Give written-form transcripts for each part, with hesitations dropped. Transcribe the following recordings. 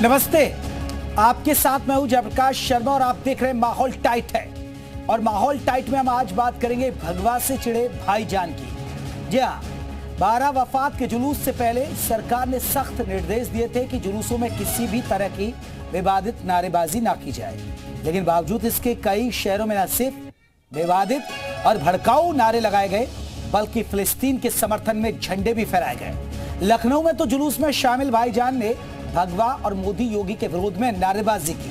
नमस्ते, आपके साथ मैं हूं जयप्रकाश शर्मा और आप देख रहे हैं माहौल टाइट है। और माहौल टाइट में हम आज बात करेंगे भगवा से चिढ़े भाईजान की। जी हां, 12 वफात के जुलूस से पहले सरकार ने सख्त निर्देश दिए थे कि जुलूसों में किसी भी तरह की विवादित नारेबाजी ना की जाए, लेकिन बावजूद इसके कई शहरों में न सिर्फ विवादित और भड़काऊ नारे लगाए गए बल्कि फिलिस्तीन के समर्थन में झंडे भी फहराए गए। लखनऊ में तो जुलूस में शामिल भाईजान ने भगवा और मोदी योगी के विरोध में नारेबाजी की।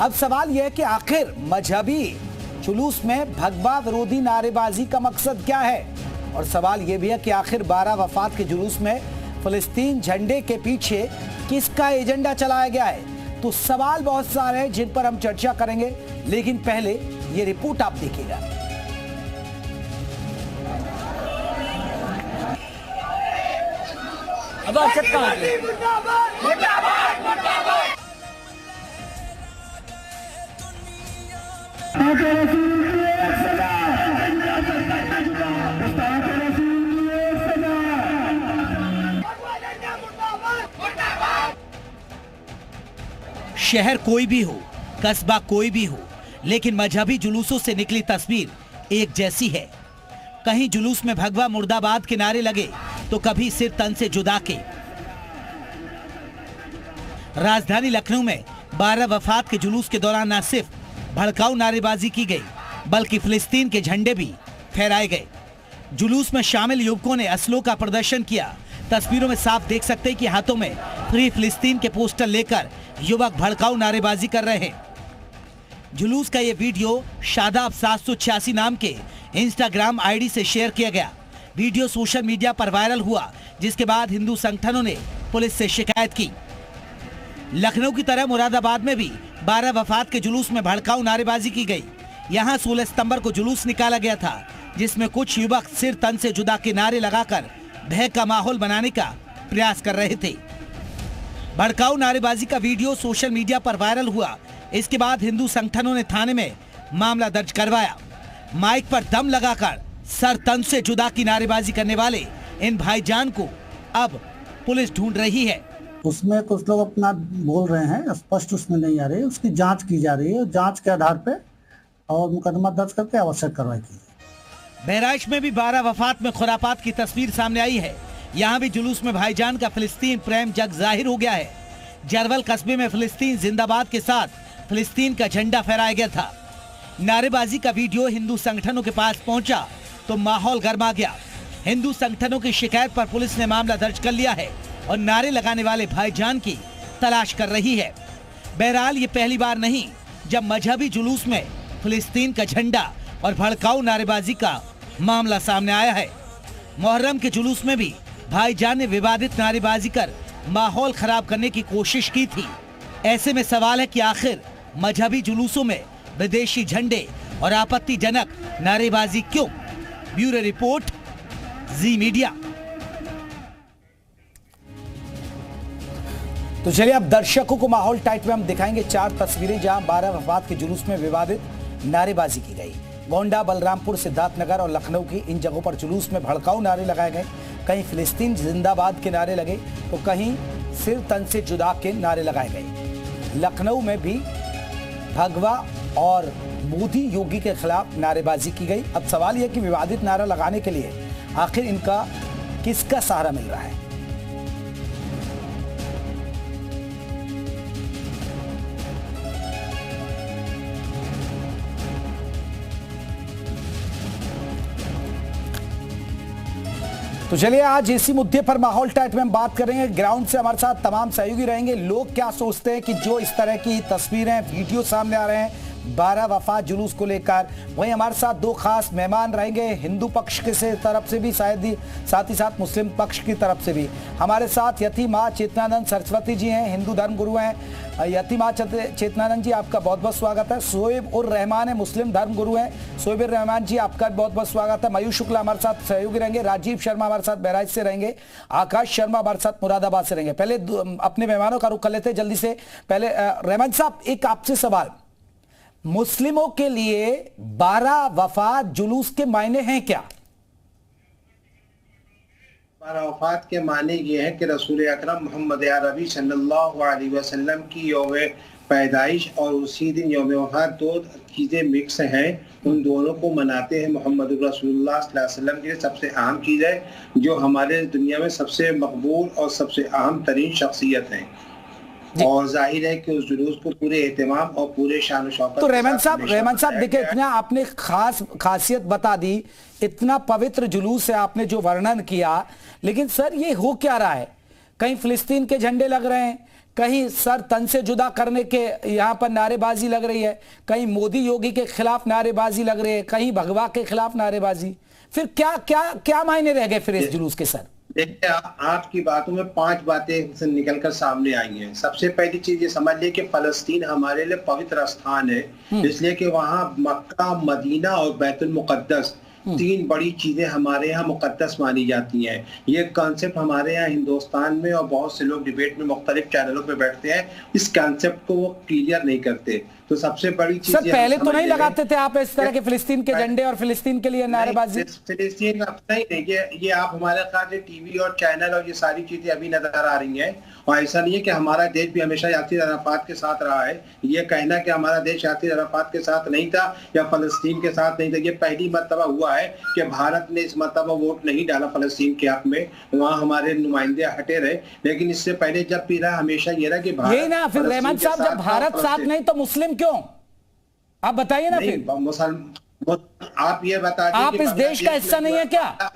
अब सवाल यह है कि आखिर मजहबी जुलूस में भगवा विरोधी नारेबाजी का मकसद क्या है, और सवाल यह भी है कि आखिर 12 वफात के जुलूस में फिलिस्तीन झंडे के पीछे किसका एजेंडा चलाया गया है। तो सवाल बहुत सारे हैं जिन पर हम चर्चा करेंगे, लेकिन पहले ये रिपोर्ट आप देखिएगा। शहर कोई भी हो, कस्बा कोई भी हो, लेकिन मजहबी जुलूसों से निकली तस्वीर एक जैसी है। कहीं जुलूस में भगवा मुर्दाबाद के नारे लगे तो कभी सिर तन से जुदा के। राजधानी लखनऊ में 12 वफात के जुलूस के दौरान न सिर्फ भड़काऊ नारेबाजी की गई बल्कि फिलिस्तीन के झंडे भी फहराए गए। जुलूस में शामिल युवकों ने असलों का प्रदर्शन किया। तस्वीरों में साफ देख सकते हैं कि हाथों में फ्री फिलिस्तीन के पोस्टर लेकर युवक भड़काऊ नारेबाजी कर रहे हैं। जुलूस का ये वीडियो शादाब 786 नाम के इंस्टाग्राम आईडी से शेयर किया गया। वीडियो सोशल मीडिया पर वायरल हुआ, जिसके बाद हिंदू संगठनों ने पुलिस से शिकायत की। लखनऊ की तरह मुरादाबाद में भी 12 वफात के जुलूस में भड़काऊ नारेबाजी की गई। यहाँ 16 सितंबर को जुलूस निकाला गया था, जिसमें कुछ युवक सिर तन से जुदा के नारे लगाकर भय का माहौल बनाने का प्रयास कर रहे थे। भड़काऊ नारेबाजी का वीडियो सोशल मीडिया पर वायरल हुआ। इसके बाद हिंदू संगठनों ने थाने में मामला दर्ज करवाया। माइक पर दम लगाकर सर तन से जुदा की नारेबाजी करने वाले इन भाईजान को अब पुलिस ढूंढ रही है। उसमें कुछ लोग अपना बोल रहे हैं, स्पष्ट उसमें नहीं आ रही है, उसकी जांच की जा रही है। जांच के आधार पे और मुकदमा दर्ज करके आवश्यक कार्रवाई की। बहराइच में भी 12 वफात में खुरापात की तस्वीर सामने आई है। यहाँ भी जुलूस में भाईजान का फिलिस्तीन प्रेम जग जाहिर हो गया है। जरवल कस्बे में फिलिस्तीन जिंदाबाद के साथ फिलिस्तीन का झंडा फहराया गया था। नारेबाजी का वीडियो हिंदू संगठनों के पास पहुंचा तो माहौल गर्मा गया। हिंदू संगठनों की शिकायत पर पुलिस ने मामला दर्ज कर लिया है और नारे लगाने वाले भाईजान की तलाश कर रही है। बहरहाल ये पहली बार नहीं जब मजहबी जुलूस में फिलिस्तीन का झंडा और भड़काऊ नारेबाजी का मामला सामने आया है। मुहर्रम के जुलूस में भी भाईजान ने विवादित नारेबाजी कर माहौल खराब करने की कोशिश की थी। ऐसे में सवाल है कि आखिर मजहबी जुलूसों में विदेशी झंडे और आपत्तिजनक नारेबाजी क्यों? ब्यूरो रिपोर्ट, जी मीडिया। तो चलिए अब दर्शकों को माहौल टाइट में हम दिखाएंगे 4 तस्वीरें जहां 12 वफात के जुलूस में विवादित नारेबाजी की गई। गोंडा, बलरामपुर, सिद्धार्थनगर और लखनऊ की इन जगहों पर जुलूस में भड़काऊ नारे लगाए गए। कहीं फिलिस्तीन जिंदाबाद के नारे लगे तो कहीं सिर तन से जुदा के नारे लगाए गए। लखनऊ में भी भगवा और मोदी योगी के खिलाफ नारेबाजी की गई। अब सवाल यह कि विवादित नारा लगाने के लिए आखिर इनका किसका सहारा मिल रहा है। तो चलिए आज इसी मुद्दे पर माहौल टाइट में हम बात करेंगे। ग्राउंड से हमारे साथ तमाम सहयोगी रहेंगे। लोग क्या सोचते हैं कि जो इस तरह की तस्वीरें, वीडियो सामने आ रहे हैं 12 वफात जुलूस को लेकर, वहीं हमारे साथ 2 खास मेहमान रहेंगे हिंदू पक्ष के से तरफ से भी, शायद ही साथ ही साथ मुस्लिम पक्ष की तरफ से भी। हमारे साथ यती माँ चेतनानंद सरस्वती जी हैं, हिंदू धर्म गुरु हैं। यती माँ चेतनानंद जी, आपका बहुत बहुत स्वागत है। सोएब उर रहमान है, मुस्लिम धर्म गुरु हैं। सोएब उर रहमान जी, आपका बहुत बहुत स्वागत है। मयूर शुक्ला हमारे साथ सहयोगी रहेंगे। राजीव शर्मा हमारे साथ बहराइच से रहेंगे। आकाश शर्मा हमारे साथ मुरादाबाद से रहेंगे। पहले अपने मेहमानों का रुख कर लेते हैं जल्दी से। पहले रहमान साहब, एक आपसे सवाल, मुस्लिमों के लिए 12 वफात जुलूस के मायने हैं क्या? वफात के माने ये है कि रसूल अकरम मोहम्मद अरबी सल्लल्लाहु अलैहि वसल्लम की यौम पैदाइश और उसी दिन यौम वफात दो चीज़ें मिक्स हैं। उन दोनों को मनाते हैं। मोहम्मद रसूलुल्लाह सल्लल्लाहु अलैहि वसल्लम की सबसे अहम चीज़ है, जो हमारे दुनिया में सबसे मकबूल और सबसे अहम तरीन शख्सियत है। और जाहिर है कि उस जुलूस को पूरे एहतमाम और पूरे शान शौकत। तो रहमान साहब देखिए, इतना आपने खासियत बता दी, इतना पवित्र जुलूस से आपने जो वर्णन किया, लेकिन सर ये हो क्या रहा है? कहीं फिलिस्तीन के झंडे लग रहे हैं, कहीं सर तन से जुदा करने के यहाँ पर नारेबाजी लग रही है, कहीं मोदी योगी के खिलाफ नारेबाजी लग रही है, कहीं भगवा के खिलाफ नारेबाजी। फिर क्या क्या क्या मायने रह गए फिर इस जुलूस के सर? देखिए, आपकी बातों में 5 बातें निकलकर सामने आई हैं। सबसे पहली चीज ये समझ लिया कि फलस्तीन हमारे लिए पवित्र स्थान है, इसलिए कि वहाँ मक्का, मदीना और बैतुल मुकद्दस 3 बड़ी चीजें हमारे यहाँ मुकद्दस मानी जाती हैं। ये कॉन्सेप्ट हमारे यहाँ हिंदुस्तान में, और बहुत से लोग डिबेट में मुख्तलिफ चैनलों पे बैठते हैं, इस कॉन्सेप्ट को वो क्लियर नहीं करते। तो सबसे बड़ी चीज सर, पहले तो नहीं लगाते थे आप इस तरह के फिलिस्तीन के झंडे और फिलिस्तीन के लिए नारेबाजी? फिलिस्तीन का नहीं, ये आप हमारे ख्याल से टीवी और चैनल और ये सारी चीजें अभी नजर आ रही हैं। और ऐसा नहीं है कि हमारा देश भी हमेशा यासिर अराफात के साथ रहा है। ये कहना कि हमारा देश यासिर अराफात के साथ नहीं था या फलस्तीन के साथ नहीं था, ये पहली मर्तबा हुआ है कि भारत ने इस मर्तबा वोट नहीं डाला फलस्तीन के हक में। वहाँ हमारे नुमाइंदे हटे रहे, लेकिन इससे पहले जब भी रहा हमेशा ये रहा कि यही ना। फिर रहमान साहब, जब भारत साथ नहीं तो मुस्लिम क्यों? आप बताइए ना। फिर आप ये बताइए, आप इस देश का हिस्सा नहीं है क्या?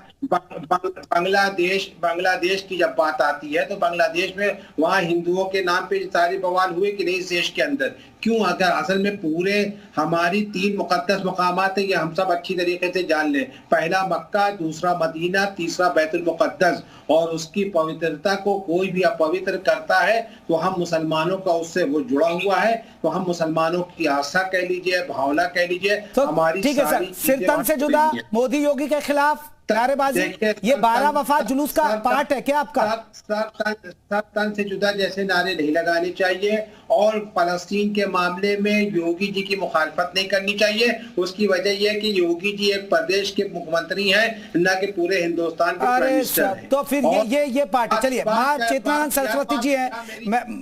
बांग्लादेश की जब बात आती है तो बांग्लादेश में वहाँ हिंदुओं के नाम पे सारे बवाल हुए कि नहीं इस देश के अंदर? क्यों? अगर असल में पूरे हमारी 3 मुकद्दस मकामात है, ये हम सब अच्छी तरीके से जान लें। पहला मक्का, दूसरा मदीना, तीसरा बैतुल मुकद्दस। और उसकी पवित्रता को कोई भी अपवित्र करता है तो हम मुसलमानों का उससे वो जुड़ा हुआ है। तो हम मुसलमानों की आस्था कह लीजिए, भावना कह लीजिए, तो हमारी ठीक है सर। सिर तन से जुदा, मोदी योगी के खिलाफ नारेबाजी, ये 12 वफात जुलूस का पार्ट है क्या आपका? सब तन से जुदा जैसे नारे नहीं लगाने चाहिए, और फलस्तीन के मामले में योगी जी की मुखालफत नहीं करनी चाहिए। उसकी वजह यह है कि योगी जी एक प्रदेश के मुख्यमंत्री हैं, न कि पूरे हिंदुस्तान के प्राइम मिनिस्टर हैं। तो फिर ये पार्टी, चलिए माँ चेतनानंद सरस्वती जी हैं।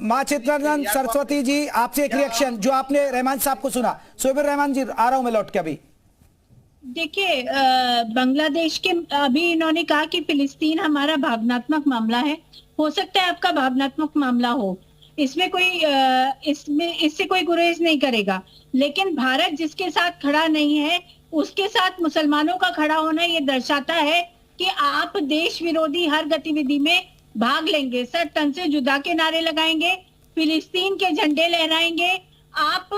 माँ चेतनानंद सरस्वती जी, आपसे एक रिएक्शन जो आपने रहमान साहब को सुना। सोहेब रहमान जी, आ रहा हूं मैं लौट के अभी। देखिए, बांग्लादेश के अभी इन्होंने कहा कि फिलिस्तीन हमारा भावनात्मक मामला है। हो सकता है आपका भावनात्मक मामला हो, इसमें इससे कोई गुरेज नहीं करेगा, लेकिन भारत जिसके साथ खड़ा नहीं है उसके साथ मुसलमानों का खड़ा होना ये दर्शाता है कि आप देश विरोधी हर गतिविधि में भाग लेंगे। सर तन से जुदा के नारे लगाएंगे, फिलिस्तीन के झंडे लहराएंगे, आप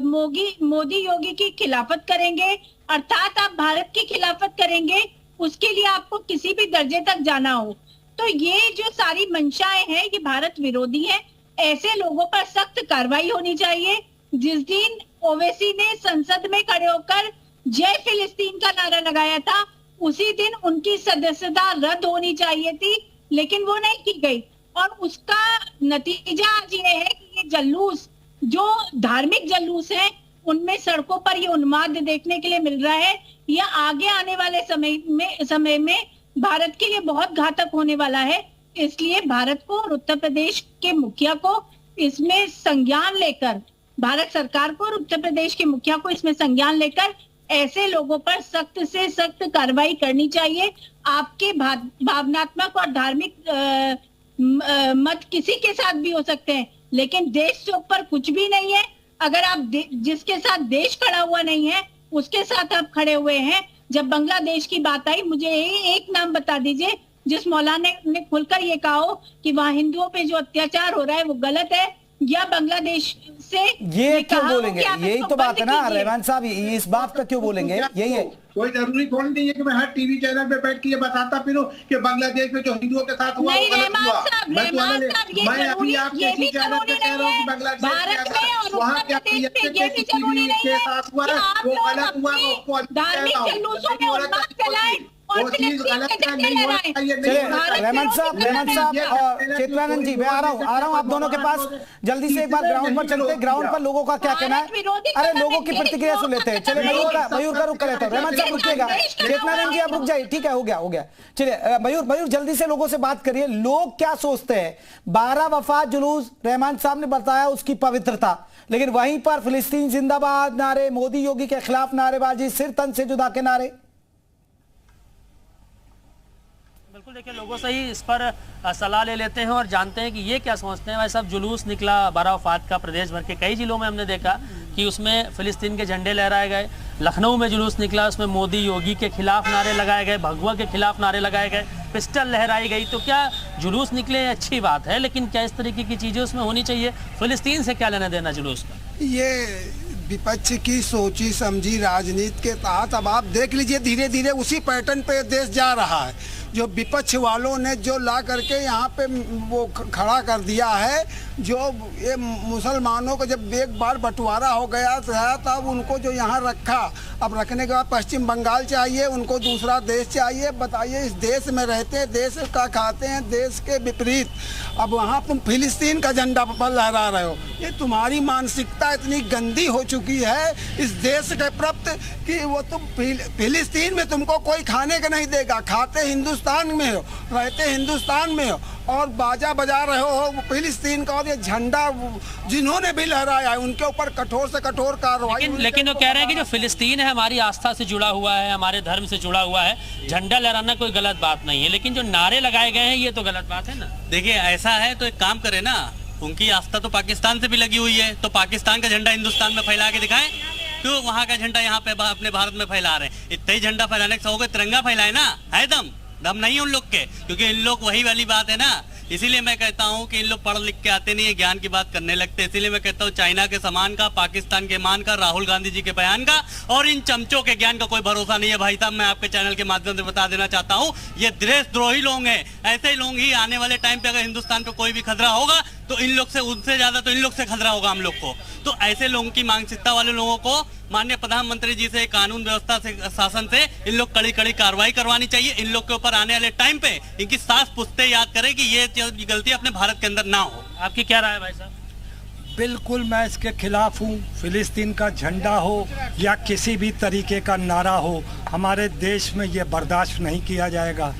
मोदी योगी की खिलाफत करेंगे, अर्थात आप भारत की खिलाफत करेंगे। उसके लिए आपको किसी भी दर्जे तक जाना हो, तो ये जो सारी मंशाएं हैं ये भारत विरोधी है। ऐसे लोगों पर सख्त कार्रवाई होनी चाहिए। जिस दिन ओवैसी ने संसद में खड़े होकर जय फिलिस्तीन का नारा लगाया था, उसी दिन उनकी सदस्यता रद्द होनी चाहिए थी, लेकिन वो नहीं की गई। और उसका नतीजा आज ये है कि ये जल्लूस, जो धार्मिक जल्लूस है, उनमें सड़कों पर ये उन्माद देखने के लिए मिल रहा है। यह आगे आने वाले समय में भारत के लिए बहुत घातक होने वाला है। इसलिए भारत को और उत्तर प्रदेश के मुखिया को इसमें संज्ञान लेकर, भारत सरकार को और उत्तर प्रदेश के मुखिया को इसमें संज्ञान लेकर ऐसे लोगों पर सख्त से सख्त कार्रवाई करनी चाहिए। आपके भावनात्मक और धार्मिक मत किसी के साथ भी हो सकते हैं, लेकिन देश से ऊपर कुछ भी नहीं है। अगर आप जिसके साथ देश खड़ा हुआ नहीं है उसके साथ आप खड़े हुए हैं। जब बांग्लादेश की बात आई, मुझे एक नाम बता दीजिए जिस मौलाना ने खुलकर ये कहा हो कि वहाँ हिंदुओं पे जो अत्याचार हो रहा है वो गलत है, या बांग्लादेश से ये क्यों बोलेंगे? यही तो बात है ना रहमान साहब, इस बात का क्यों बोलेंगे? यही है। कोई जरूरी थोड़ी नहीं है कि मैं हर टीवी चैनल पे बैठ के ये बताता फिरूं कि बांग्लादेश में जो हिंदुओं के साथ हुआ वो गलत हुआ। मैं अभी आपके इसी चैनल पे कह रहा हूँ कि बांग्लादेश वहाँ क्या के साथ हुआ वो गलत हुआ, वो धार्मिक जुलूसों में उन्माद फैलाएं और वो चीज फिलिस्तीन गलत के है, झंडे नहीं होना लहराएं। चाहिए, नहीं चलिए होना चाहिए। रहमान साहब और चेतनानंद जी, मैं आ रहा हूँ आप दोनों के पास जल्दी से। एक बार ग्राउंड पर चलते हैं, ग्राउंड पर लोगों का क्या कहना है। अरे लोगों की प्रतिक्रिया सुन लेते हैं। चलिए मयूर का रुख कर लेता हूँ। रहमान साहब रुकिएगा, चेतनानंद जी आप रुक जाइए। ठीक है, हो गया। चलिए मयूर जल्दी से लोगों से बात करिए। लोग क्या सोचते हैं? 12 वफात जुलूस रहमान साहब ने बताया उसकी पवित्रता, लेकिन वहीं पर फिलिस्तीन जिंदाबाद नारे, मोदी योगी के खिलाफ नारेबाजी, सिर तन से जुदा के नारे। बिल्कुल, देखिए लोगों से ही इस पर सलाह ले लेते हैं और जानते हैं कि ये क्या सोचते हैं। भाई साहब, जुलूस निकला 12 वफात का, प्रदेश भर के कई जिलों में हमने देखा कि उसमें फिलिस्तीन के झंडे लहराए गए। लखनऊ में जुलूस निकला, उसमें मोदी योगी के खिलाफ नारे लगाए गए, भगवा के खिलाफ नारे लगाए गए, पिस्टल लहराई गई। तो क्या जुलूस निकले अच्छी बात है, लेकिन क्या इस तरीके की चीज़ें उसमें होनी चाहिए? फिलिस्तीन से क्या लेना देना जुलूस का? ये विपक्ष की सोची समझी राजनीति के तहत अब आप देख लीजिए धीरे धीरे उसी पैटर्न पे देश जा रहा है। जो विपक्ष वालों ने जो ला करके यहाँ पे वो खड़ा कर दिया है, जो ये मुसलमानों को जब एक बार बंटवारा हो गया था तब उनको जो यहाँ रखा, अब रखने के बाद पश्चिम बंगाल चाहिए, उनको दूसरा देश चाहिए। बताइए, इस देश में रहते हैं, देश का खाते हैं, देश के विपरीत अब वहाँ तुम फिलिस्तीन का झंडा लहरा रहे हो। ये तुम्हारी मानसिकता इतनी गंदी हो चुकी है इस देश के प्रति कि वो तुम फिलिस्तीन में तुमको कोई खाने का नहीं देगा। खाते हिंदुस्तान में हो, रहते हिंदुस्तान में हो और बाजा बजा रहे हो फिलिस्तीन का। और ये झंडा जिन्होंने भी लहराया है उनके ऊपर कठोर से कठोर कार्रवाई। लेकिन वो कह रहे हैं कि जो फिलिस्तीन है हमारी आस्था से जुड़ा हुआ है, हमारे धर्म से जुड़ा हुआ है, झंडा लहराना कोई गलत बात नहीं है, लेकिन जो नारे लगाए गए हैं ये तो गलत बात है ना। देखिए ऐसा है तो एक काम करे ना, उनकी आस्था तो पाकिस्तान से भी लगी हुई है, तो पाकिस्तान का झंडा हिंदुस्तान में फैला के दिखाएं। क्यों वहाँ का झंडा यहाँ पे अपने भारत में फैला रहे हैं? इतना ही झंडा फैलाने से होगा, तिरंगा फैलाए ना। है दम नहीं है उन लोग के, क्योंकि इन लोग वही वाली बात है ना। इसीलिए मैं कहता हूं कि इन लोग पढ़ लिख के आते नहीं है, ज्ञान की बात करने लगते। इसीलिए मैं कहता हूं चाइना के सामान का, पाकिस्तान के मान का, राहुल गांधी जी के बयान का और इन चमचों के ज्ञान का कोई भरोसा नहीं है। भाई साहब, मैं आपके चैनल के माध्यम से बता देना चाहता हूं, ये देशद्रोही लोग हैं। ऐसे ही लोग ही आने वाले टाइम पे अगर हिंदुस्तान पे कोई भी खतरा होगा तो इन लोग से, उनसे ज्यादा तो इन लोग से खतरा होगा हम लोग को। तो ऐसे लोगों की मानसिकता वाले लोगों को माननीय प्रधानमंत्री जी से, कानून व्यवस्था से, शासन से इन लोग कड़ी कार्रवाई करवानी चाहिए। इन लोग के ऊपर आने वाले टाइम पे इनकी सास पुश्ते याद करें कि ये गलती अपने भारत के अंदर ना हो। आपकी क्या राय है भाई साहब? बिल्कुल मैं इसके खिलाफ हूँ। फिलिस्तीन का झंडा हो या किसी भी तरीके का नारा हो, हमारे देश में ये बर्दाश्त नहीं किया जाएगा।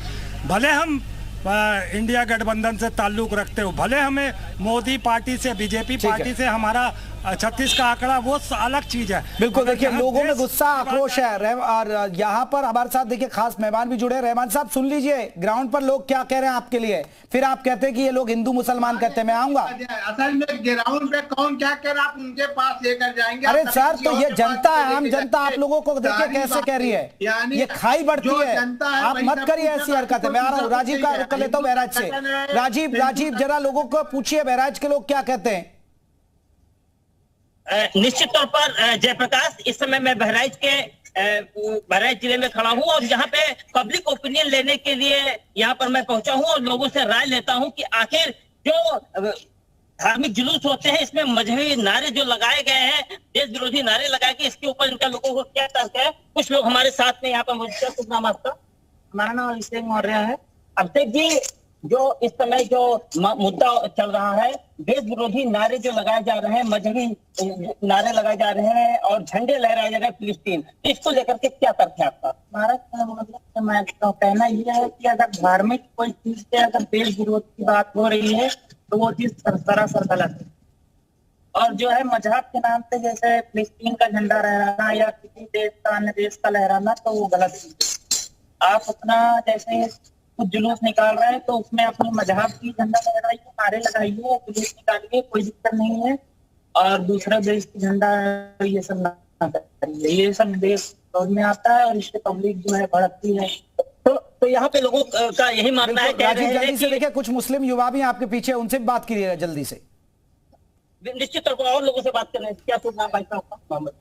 भले हम इंडिया गठबंधन से ताल्लुक रखते हो, भले हमें मोदी पार्टी से, बीजेपी पार्टी से हमारा 36 का आंकड़ा वो अलग चीज है। बिल्कुल, देखिए लोगों में गुस्सा, आक्रोश है। और यहाँ पर हमारे साथ देखिए खास मेहमान भी जुड़े। रहमान साहब सुन लीजिए ग्राउंड पर लोग क्या कह रहे हैं आपके लिए, फिर आप कहते हैं कि ये लोग हिंदू मुसलमान कहते हैं। मैं आऊंगा। असल में ग्राउंड पे कौन क्या कह रहा है आप उनके पास लेकर जाएंगे। अरे सर, तो ये जनता है, आम जनता आप लोगों को देखिए कैसे कह रही है, ये खाई बढ़ती है। आप मत करिए ऐसी हरकतें। मैं आ रहा हूँ, राजीव का रुख कर लेता हूँ बहराइच से। राजीव जरा लोगों को पूछिए बहराइच के लोग क्या कहते हैं। निश्चित तौर पर जयप्रकाश, इस समय मैं बहराइच जिले में खड़ा हूं और यहाँ पे पब्लिक ओपिनियन लेने के लिए यहाँ पर मैं पहुंचा हूं और लोगों से राय लेता हूं कि आखिर जो धार्मिक जुलूस होते हैं इसमें मजहबी नारे जो लगाए गए हैं, देश विरोधी नारे लगाए गए, इसके ऊपर इनका लोगों को क्या तर्क है। कुछ लोग हमारे साथ में यहाँ पर मौजूद है। नाम आपका? हमारा नाम अभिषेक मौर्य है। अभिषेक जी, जो इस समय जो मुद्दा चल रहा है, देश विरोधी नारे जो लगाए जा रहे हैं, मजहबी नारे लगाए जा रहे हैं और झंडे लहराए जा रहे हैं फिलिस्तीन, इसको लेकर के क्या तर्क है आपका? हमारा मतलब मैं कहना यह है कि अगर धार्मिक कोई चीज से अगर देश विरोध की बात हो रही है तो वो चीज सरासर गलत है। और जो है मजहब के नाम से जैसे फिलिस्तीन का झंडा लहराना या किसी देश का, अन्य देश का लहराना, तो वो गलत चीज है। आप अपना जैसे कुछ जुलूस निकाल रहे हैं तो उसमें अपने मजहब की झंडा लहराइए, नारे लगाइए, जुलूस निकालिए, कोई दिक्कत नहीं है। और दूसरा देश की झंडा ये सब ना करिए, ये सब देश में आता है और इससे पब्लिक जो है भड़कती है। तो यहाँ पे लोगों का यही मानना है। जल्दी से देखिए, कुछ मुस्लिम युवा भी आपके पीछे, उनसे बात कीजिएगा जल्दी से। निश्चित तौर पर और लोगों से बात करना। क्या सुनना भाई साहब? मोहम्मद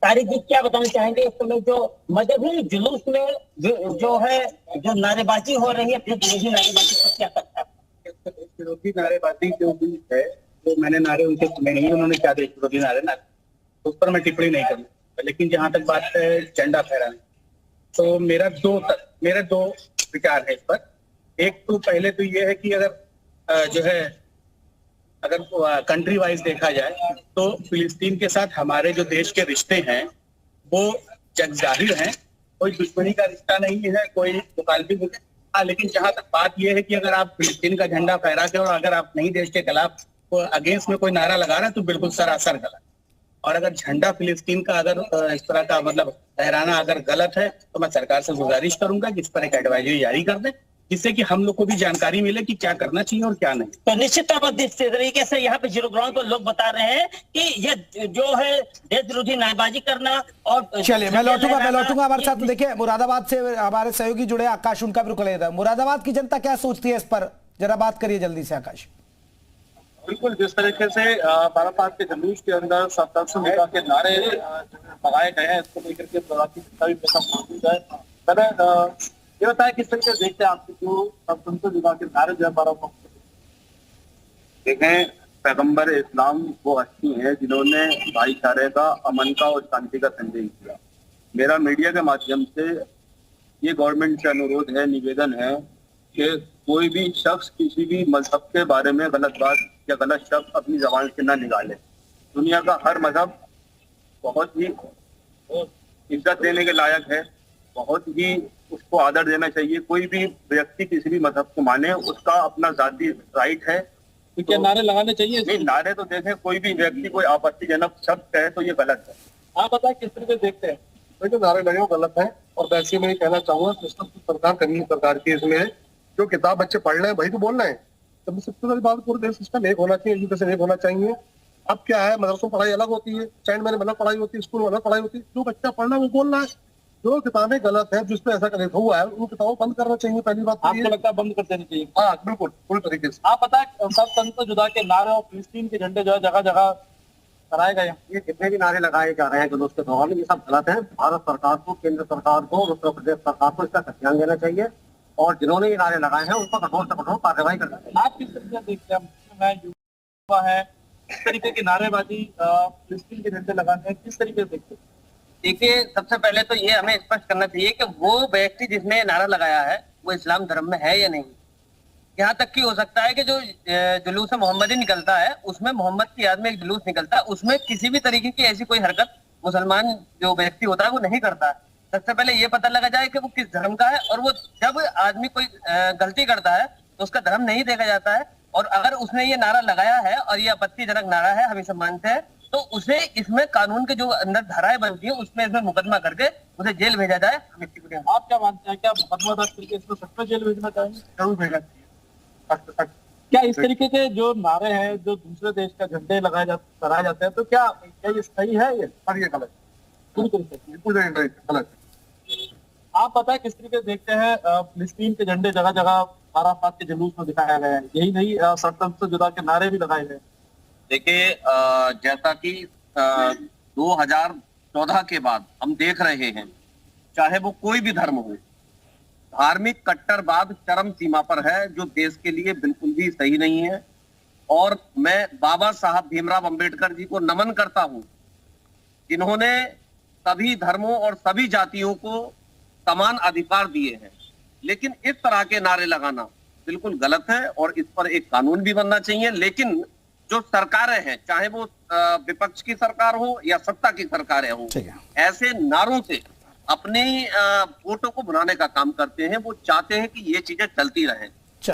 तारिक जी, क्या बताना चाहेंगे इस समय जो मजहबी जुलूस में जो है जो नारेबाजी हो रही है, विरोधी नारेबाजी पर क्या करता है? विरोधी नारेबाजी जो भी है, जो मैंने नारे उनसे सुने नहीं, उन्होंने क्या देश विरोधी नारे ना, उस पर मैं टिप्पणी नहीं करूँ। लेकिन जहाँ तक बात है झंडा फहराने, तो मेरे दो विचार है इस पर। एक तो पहले तो ये है कि अगर कंट्री वाइज देखा जाए तो फिलिस्तीन के साथ हमारे जो देश के रिश्ते हैं वो जगजाहिर हैं, कोई दुश्मनी का रिश्ता नहीं है, कोई मुखालफी नहीं है। लेकिन जहां तक बात यह है कि अगर आप फिलिस्तीन का झंडा फहरा के और अगर आप नहीं देश के खिलाफ अगेंस्ट में कोई नारा लगा रहे हैं तो बिल्कुल सरासर गलत। और अगर झंडा फिलिस्तीन का अगर इस तरह का मतलब फहराना अगर गलत है तो मैं सरकार से गुजारिश करूंगा कि इस पर एक एडवाइजरी जारी कर दे, जिससे कि हम लोग को भी जानकारी मिले कि क्या करना चाहिए और क्या नहीं। तो निश्चित तौर पर इस तरीके से यहाँ पे जीरो ग्राउंड पर लोग बता रहे हैं कि ये जो है देश विरोधी नारेबाजी करना। और चलिए मैं लौटूंगा हमारे साथ। देखिए मुरादाबाद से हमारे सहयोगी जुड़े आकाश, उनका भी रुख लेता है। मुरादाबाद की जनता क्या सोचती है इस पर, जरा बात करिए जल्दी से आकाश। बिल्कुल, जिस तरीके से बारापात के जुलूस के अंदर सरकार के नारे लगाए गए हैं, इसको लेकर के मौजूद है। मैंने ये बताया किस तरीके से देखते हैं आपकी जो संसद विभाग के नारे जो है बारापात देखें, पैगंबर इस्लाम वो हस्ती है जिन्होंने भाईचारे का, अमन का और शांति का संदेश दिया। मेरा मीडिया के माध्यम से ये गवर्नमेंट से अनुरोध है, निवेदन है कि कोई भी शख्स किसी भी मजहब के बारे में गलत बात या गलत शब्द अपनी जबान से ना निकाले। दुनिया का हर मजहब बहुत ही इज्जत देने के लायक है, बहुत ही उसको आदर देना चाहिए। कोई भी व्यक्ति किसी भी मजहब को माने, उसका अपना जाती राइट है। तो क्या नारे लगाने चाहिए? नहीं, नारे तो देखें, कोई भी व्यक्ति कोई आपत्तिजनक शब्द कहे तो ये गलत है। आप बताएं किस तरीके से देखते हैं? देखिए, नारे लगे वो गलत है और वैसे मैं ये कहना चाहूंगा सिस्टम की सरकार करनी, सरकार की इसमें जो किताब बच्चे पढ़ रहे हैं वही तो बोल रहे हैं। तो सबसे बड़ी बात पूरे देश सिस्टम एक होना चाहिए, एजुकेशन एक होना चाहिए। अब क्या है, मदरसों पढ़ाई अलग होती है, चैंड में अलग पढ़ाई होती है, स्कूल में अलग पढ़ाई होती है। जो बच्चा पढ़ना है वो बोल रहा है, जो किताबें गलत है जिसपे ऐसा गलत हुआ है उन किताबों बंद करना चाहिए। पहली बात आपको लगता है बंद कर देनी चाहिए? हाँ बिल्कुल, पूरी तरीके से। आप बताएं, सब जुदा के नारे और फिलिस्तीन के झंडे जो है जगह जगह कराए गए, ये जितने भी नारे लगाए जा रहे हैं जुलूस के दौरान, ये सब गलत है। भारत सरकार को, केंद्र सरकार को, उत्तर प्रदेश सरकार को इसका ध्यान देना चाहिए और जिन्होंने ये नारे लगाए हैं उन पर कठोर से कठोर कार्रवाई करना चाहिए। आप किस तरीके से देखते हैं? मैं युवा है, इस तरीके की नारेबाजी फिलिस्तीन के झंडे लगाने किस तरीके से देखते हैं? देखिए, सबसे पहले तो ये हमें स्पष्ट करना चाहिए कि वो व्यक्ति जिसने नारा लगाया है वो इस्लाम धर्म में है या नहीं। यहाँ तक कि हो सकता है कि जो जुलूस मोहम्मदी निकलता है उसमें मोहम्मद की याद में एक जुलूस निकलता है, उसमें किसी भी तरीके की ऐसी कोई हरकत मुसलमान जो व्यक्ति होता है वो नहीं करता है। सबसे पहले ये पता लगा जाए कि वो किस धर्म का है, और वो जब आदमी कोई गलती करता है तो उसका धर्म नहीं देखा जाता है। और अगर उसने ये नारा लगाया है और ये आपत्तिजनक नारा है, हम इसे मानते हैं, तो उसे इसमें कानून के जो अंदर धाराएं बनती है उसमें इसमें मुकदमा करके उसे जेल भेजा जाए। हम इसकी आप क्या मानते हैं, क्या मुकदमा दर्ज करके इसको सच में जेल भेजना चाहेंगे? जरूर भेजना चाहिए। क्या इस तरीके के जो नारे हैं जो दूसरे देश का झंडे कराए जाते हैं, तो क्या ये सही है? ये ये गलत, पूरी तरीके से गलत। आप बताएं किस तरीके से देखते हैं फिलिस्तीन के झंडे जगह जगह बारापात के जुलूस में दिखाया गया है, यही नहीं सरतम से जुदा के नारे भी लगाए गए। देखिए, जैसा कि 2014 के बाद हम देख रहे हैं, चाहे वो कोई भी धर्म हो, धार्मिक कट्टरवाद चरम सीमा पर है, जो देश के लिए बिल्कुल भी सही नहीं है। और मैं बाबा साहब भीमराव अंबेडकर जी को नमन करता हूं, जिन्होंने सभी धर्मों और सभी जातियों को समान अधिकार दिए हैं। लेकिन इस तरह के नारे लगाना बिल्कुल गलत है और इस पर एक कानून भी बनना चाहिए। लेकिन जो सरकारें हैं, चाहे वो विपक्ष की सरकार हो या सत्ता की सरकारें हो, ऐसे नारों से अपने वोटों को बनाने का काम करते हैं। वो चाहते हैं कि ये चीजें चलती रहें।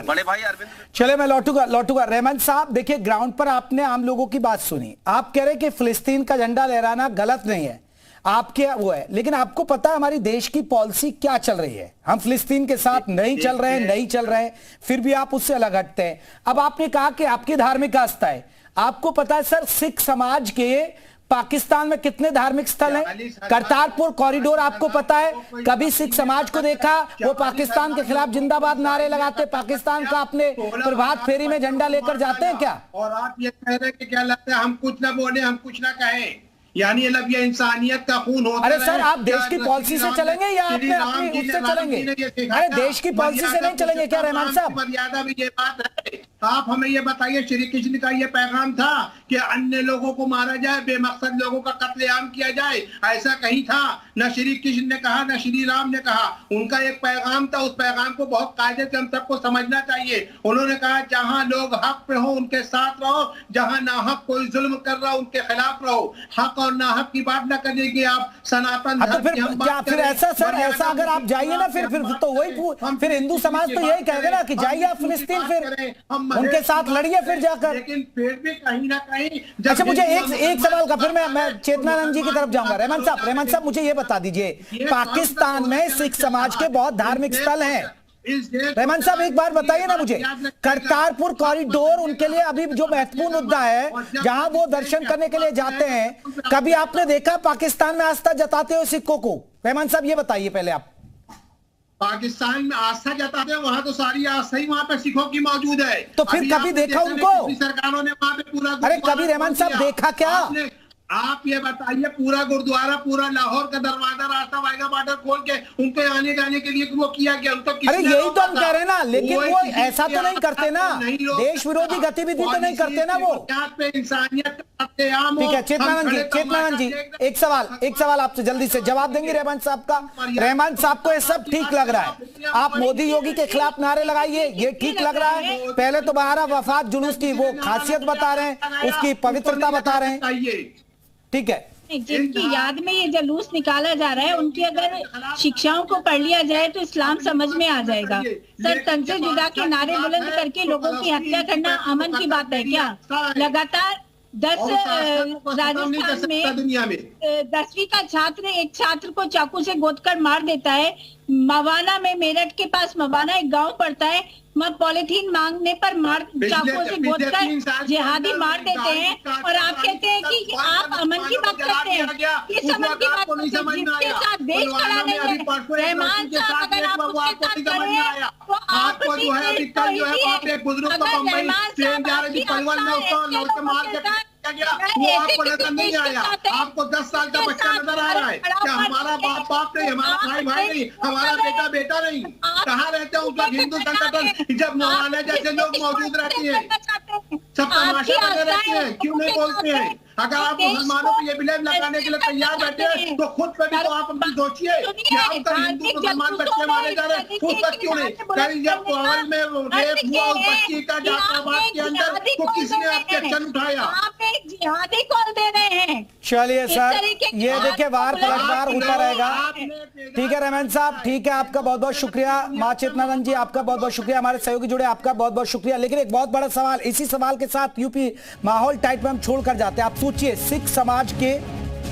बड़े भाई अरविंद, चले मैं लौटूंगा। रहमान साहब, देखिए ग्राउंड पर आपने आम लोगों की बात सुनी। आप कह रहे हैं कि फिलिस्तीन का झंडा लहराना गलत नहीं है, आपके वो है, लेकिन आपको पता है हमारी देश की पॉलिसी क्या चल रही है? हम फिलिस्तीन के साथ नहीं चल रहे हैं, फिर भी आप उससे अलग हटते हैं। अब आपने कहा कि आपकी धार्मिक आस्था है, आपको पता है सर सिख समाज के पाकिस्तान में कितने धार्मिक स्थल हैं? करतारपुर कॉरिडोर आपको पता है? कभी सिख समाज को देखा वो पाकिस्तान के खिलाफ जिंदाबाद नारे लगाते, पाकिस्तान का अपने प्रभात फेरी में झंडा लेकर जाते हैं क्या? और आप ये कह रहे हैं कि क्या लगता है हम कुछ ना बोले, हम कुछ ना कहें, यानी मतलब ये इंसानियत का खून होता है। अरे सर, आप देश की पॉलिसी से चलेंगे या अपने उससे चलेंगे? अरे देश की पॉलिसी से नहीं चलेंगे क्या रहमान साहब? मर्यादा में ये बात है, आप हमें ये बताइए, श्री कृष्ण का ये पैगाम था कि अन्य लोगों को मारा जाए, बेमकसद लोगों का कत्लेआम किया जाए, ऐसा कहीं था? न श्री कृष्ण ने कहा, न श्री राम ने कहा। उनका एक पैगाम था, उस पैगाम को बहुत कायदे से हम सबको समझना चाहिए। उन्होंने कहा जहां लोग हक पे हो उनके साथ रहो, जहां नाहक कोई जुल्म कर रहा हो उनके खिलाफ रहो। हक और नाहक की बात न करिए आप सनातन तो फिर ऐसा सर, ऐसा अगर आप जाइए ना फिर तो वही फिर हिंदू समाज तो यही कहेगा ना कि जाइए आप फिलिस्तीन, फिर उनके साथ लड़िए फिर जाकर। लेकिन फिर भी कहीं ना कहीं। अच्छा, मुझे एक सवाल का, फिर मैं चेतनानंद जी की तरफ जाऊंगा। रहमान साहब मुझे ये बता दीजिए, पाकिस्तान में सिख समाज के बहुत धार्मिक स्थल हैं। रहमान साहब एक बार बताइए ना मुझे, करतारपुर कॉरिडोर उनके लिए अभी जो महत्वपूर्ण मुद्दा है, जहां वो दर्शन करने के लिए जाते हैं, कभी आपने देखा पाकिस्तान में आस्था जताते हुए सिखों को? रहमान साहब ये बताइए पहले आप। पाकिस्तान में आस्था जताते हैं, वहां तो सारी आस्था ही वहां पे सिखों की मौजूद है। तो फिर कभी देखा उनको? सरकारों ने वहां पे पूरा, अरे कभी रहमान साहब देखा क्या? आप ये बताइए, पूरा गुरुद्वारा, पूरा लाहौर का दरवाजा, रास्ता वाइगा बॉर्डर खोल के उनके आने जाने के लिए वो किया गया। उनको अरे यही तो हम कह रहे हैं ना, लेकिन वो ऐसा तो नहीं करते ना, देश विरोधी गतिविधि तो नहीं करते ना वो। इंसानियत। ठीक है चेतनानंद जी एक सवाल आपसे जल्दी से जवाब देंगे रहमान साहब का। रहमान साहब को ये सब ठीक लग रहा है, आप मोदी योगी के खिलाफ नारे लगाइए, ये ठीक लग रहा है। पहले तो 12 वफात जुलूस की वो खासियत बता रहे हैं, उसकी पवित्रता बता रहे हैं, ठीक है। जिनकी याद में ये जुलूस निकाला जा रहा है, उनकी अगर शिक्षाओं को पढ़ लिया जाए तो इस्लाम समझ में आ जाएगा। सर, तन से जुदा के नारे बुलंद करके लोगों की हत्या करना अमन की बात है क्या? लगातार 10 राजस्थान में 10वीं का छात्र एक छात्र को चाकू से गोदकर मार देता है। मवाना में, मेरठ के पास मवाना एक गांव पड़ता है, पॉलिथीन मांगने पर चाकू से गोदकर जिहादी मार देते हैं, और आप कहते हैं कि आप अमन की बात करते हैं। इस अमन की बात जिसके साथ देश खड़ा नहीं है। रहमान साहब, अगर आप उसके साथ खड़े हैं तो आप भी देश को ही है। अगर रहमान साहब वो आपको नजर नहीं आया? आपको 10 साल का बच्चा नजर आ रहा है क्या? हमारा बाप नहीं, हमारा भाई नहीं, हमारा बेटा नहीं। कहाँ रहते हैं उस वक्त हिंदू संगठन जब मौलाना जैसे लोग मौजूद रहते हैं, सब तमाशा बने रहते हैं, क्यों नहीं बोलते हैं? अगर आप मुसलमानों को ये ब्लेम लगाने के लिए तैयार बैठे हैं तो खुद पे भी तो आप अपनी सोचिए कि आप तो हिंदू मुसलमान बच्चे मारे जा रहे हैं, उस वक्त क्यों नहीं? कल जब कोहल में रेप हुआ उस बच्ची का जाफराबाद के अंदर, तो किसने ऑब्जेक्शन उठाया? जिहादी कॉल दे रहे हैं। चलिए सर, ये देखिए वार पलटवार होता रहेगा। ठीक है रहमान साहब, ठीक है, आपका बहुत बहुत शुक्रिया। माँ चेतनानंद जी आपका बहुत बहुत शुक्रिया, हमारे सहयोगी जुड़े आपका बहुत बहुत शुक्रिया। लेकिन एक बहुत बड़ा सवाल, इसी सवाल के साथ यूपी माहौल टाइट में हम छोड़कर जाते हैं। आप सोचिए, सिख समाज के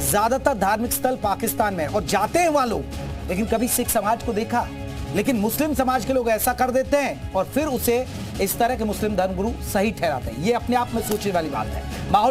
ज्यादातर धार्मिक स्थल पाकिस्तान में, और जाते हैं वहां लोग, लेकिन कभी सिख समाज को देखा? लेकिन मुस्लिम समाज के लोग ऐसा कर देते हैं और फिर उसे इस तरह के मुस्लिम धर्मगुरु सही ठहराते हैं। ये अपने आप में सोचने वाली बात है। माहौल